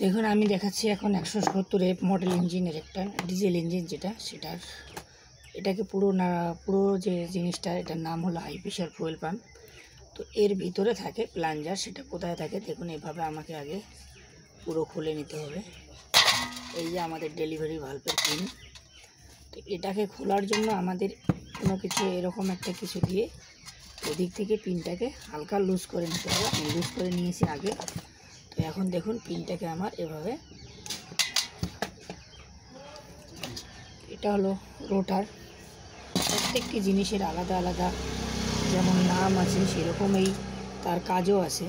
দেখুন আমি দেখাচ্ছি এখন 170 মডেল ইঞ্জিনের একটা ডিজেল ইঞ্জিন সেটার এটাকে পুরো যে জিনিসটা এটার নাম হলো হাই প্রেশার ফুয়েল পাম্প। তো এর ভিতরে থাকে প্লাঞ্জার। সেটা কোথায় থাকে দেখুন, এভাবে আমাকে আগে পুরো খুলে নিতে হবে। এই যে আমাদের ডেলিভারি ভালভের পিন। তো এটাকে খোলার জন্য আমাদের কোনো কিছু এরকম একটা কিছু দিয়ে এদিক থেকে পিনটাকে হালকা লুজ করে নিতে হবে। আমি লুজ করে নিয়েছি আগে। তো এখন দেখুন পিনটাকে আমার এভাবে, এটা হলো রোটার। প্রত্যেকটি জিনিসের আলাদা আলাদা যেমন নাম আছে সেরকমই তার কাজও আছে।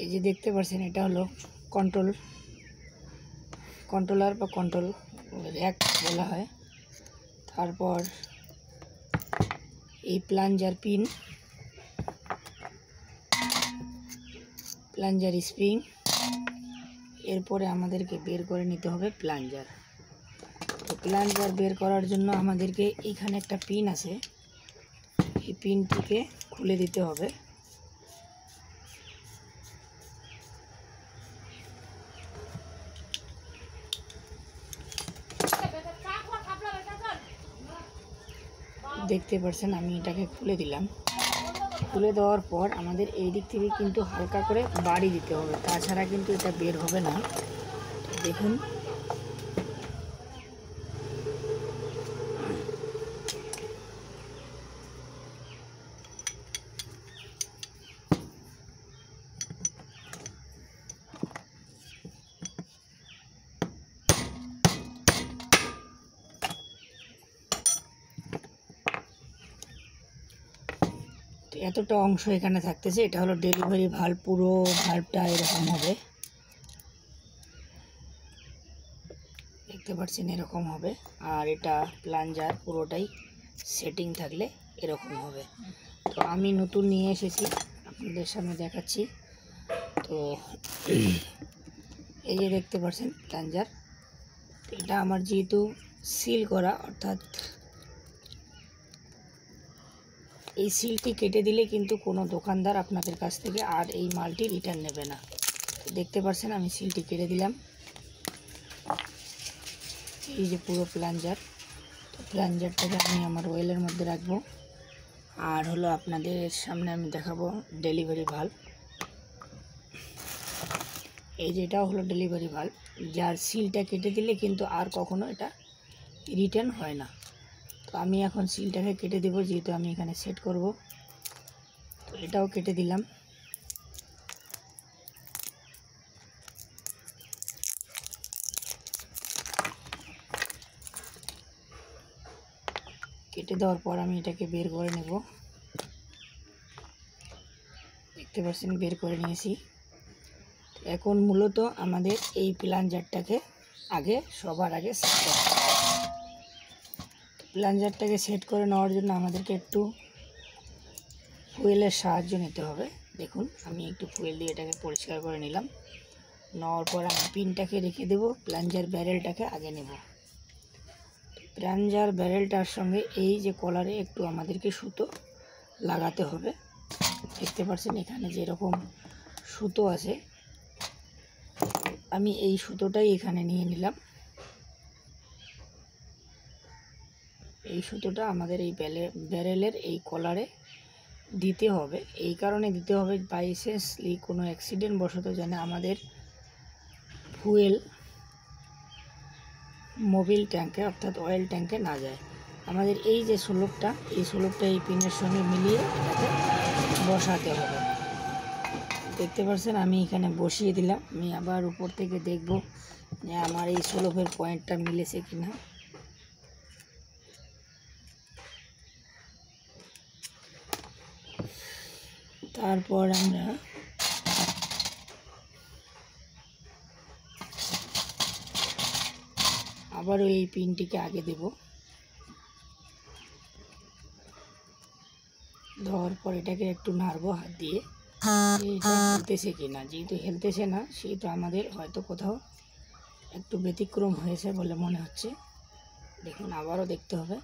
এই যে দেখতে পাচ্ছেন এটা হলো কন্ট্রোলার বা কন্ট্রোল র্যাক বলা হয়। তারপর এই প্লাঞ্জার পিন, প্লাঞ্জার স্প্রিং। এরপরে আমাদেরকে বের করে নিতে হবে প্লাঞ্জার। তো প্লাঞ্জার বের করার জন্য আমাদেরকে এখানে একটা পিন আছে, এই পিনটিকে খুলে দিতে হবে। দেখতে পাচ্ছেন আমি এটাকে খুলে দিলাম। খুলে দেওয়ার পর আমাদের এই দিক থেকে কিন্তু হালকা করে বাড়ি দিতে হবে, তাছাড়া কিন্তু এটা বের হবে না। দেখুন এতটা অংশ এখানে থাকতেছে। এটা হলো ডেলিভারি ভালভ। পুরো ভালভটা এরকম হবে, দেখতে পাচ্ছেন এরকম হবে। আর এটা প্লাঞ্জার পুরোটাই সেটিং থাকলে এরকম হবে। তো আমি নতুন নিয়ে এসেছি, আপনাদের সামনে দেখাচ্ছি। তো এই যে দেখতে পাচ্ছেন প্লাঞ্জার। এটা আমার যেহেতু সিল করা, অর্থাৎ এই সিলটি কেটে দিলে কিন্তু কোনো দোকানদার আপনাদের কাছ থেকে আর এই মালটি রিটার্ন নেবে না। তো দেখতে পাচ্ছেন আমি সিলটি কেটে দিলাম। এই যে পুরো প্লাঞ্জার। তো প্লাঞ্জারটাকে আমি আমার ওয়েলের মধ্যে রাখবো। আর হলো আপনাদের সামনে আমি দেখাবো ডেলিভারি ভালভ। এই যে এটাও হলো ডেলিভারি ভালভ, যার সিলটা কেটে দিলে কিন্তু আর কখনো এটা রিটার্ন হয় না। তো আমি এখন সিলটাকে কেটে দেবো, যেহেতু আমি এখানে সেট করব। তো এটাও কেটে দিলাম। কেটে দেওয়ার পর আমি এটাকে বের করে নেব। দেখতে পাচ্ছেন বের করে নিয়েছি। এখন মূলত আমাদের এই প্লাঞ্জারটাকে সবার আগে সেট করতে হবে। প্লাঞ্জারটাকে সেট করে নেওয়ার জন্য আমাদেরকে একটু ফুয়েলের সাহায্য নিতে হবে। দেখুন আমি একটু ফুয়েল দিয়ে এটাকে পরিষ্কার করে নিলাম। নেওয়ার পর আমি পিনটাকে রেখে দেব, প্লাঞ্জার ব্যারেলটাকে আগে নেব। প্লাঞ্জার ব্যারেলটার সঙ্গে এই যে কলারে একটু আমাদেরকে সুতো লাগাতে হবে। দেখতে পাচ্ছেন এখানে যেরকম সুতো আছে, আমি এই সুতোটাই এখানে নিয়ে নিলাম। এই সুতোটা আমাদের এই ব্যারেলের এই কলারে দিতে হবে। এই কারণে দিতে হবে, বাইচান্সলি কোনো অ্যাক্সিডেন্ট বশত যেন আমাদের ফুয়েল মোবিল ট্যাঙ্কে অর্থাৎ অয়েল ট্যাঙ্কে না যায়। আমাদের এই যে স্লোপটা, এই স্লোপটা এই পিনের সঙ্গে মিলিয়ে এটাকে বসাতে হবে। দেখতে পাচ্ছেন আমি এখানে বসিয়ে দিলাম। আমি আবার উপর থেকে দেখব যে আমার এই স্লোপের পয়েন্টটা মিলেছে কিনা। তারপর আমরা আবারও এই পিনটিকে আগে দেব। দেওয়ার পর এটাকে একটু নাড়বো হাত দিয়ে, এটা হেলতেছে কিনা। যেহেতু হেলতেছে না, সেহেতু আমাদের হয়তো কোথাও একটু ব্যতিক্রম হয়েছে বলে মনে হচ্ছে। দেখুন আবারও দেখতে হবে।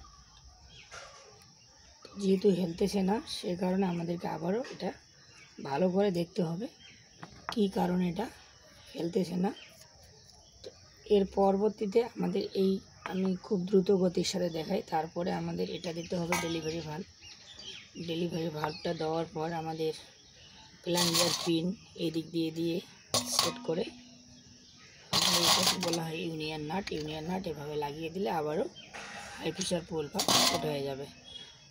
তো যেহেতু হেলতেছে না, সে কারণে আমাদেরকে আবারও এটা ভালো করে দেখতে হবে কী কারণে এটা হেলতেছে না। তো এর পরবর্তীতে আমাদের আমি খুব দ্রুত গতির সাথে দেখাই। তারপরে আমাদের এটা দিতে হবে ডেলিভারি ভাল্ব। ডেলিভারি ভাল্বটা দেওয়ার পর আমাদের প্লাঞ্জার পিন এই দিক দিয়ে সেট করে আমাদের এটাকে বলা হয় ইউনিয়ন নাট। ইউনিয়ন নাট এভাবে লাগিয়ে দিলে আবারও high pressure fuel pump set হয়ে যাবে।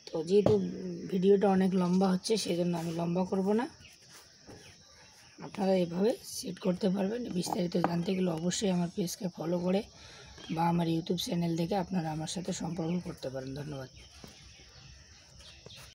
তো যেহেতু ভিডিওটা অনেক লম্বা হচ্ছে, সেজন্য আমি লম্বা করব না। আপনারা এভাবে সেট করতে পারবেন। বিস্তারিত জানতে গেলে অবশ্যই আমার পেজকে ফলো করে বা আমার ইউটিউব চ্যানেল থেকে আপনারা আমার সাথে সম্পর্ক করতে পারেন। ধন্যবাদ।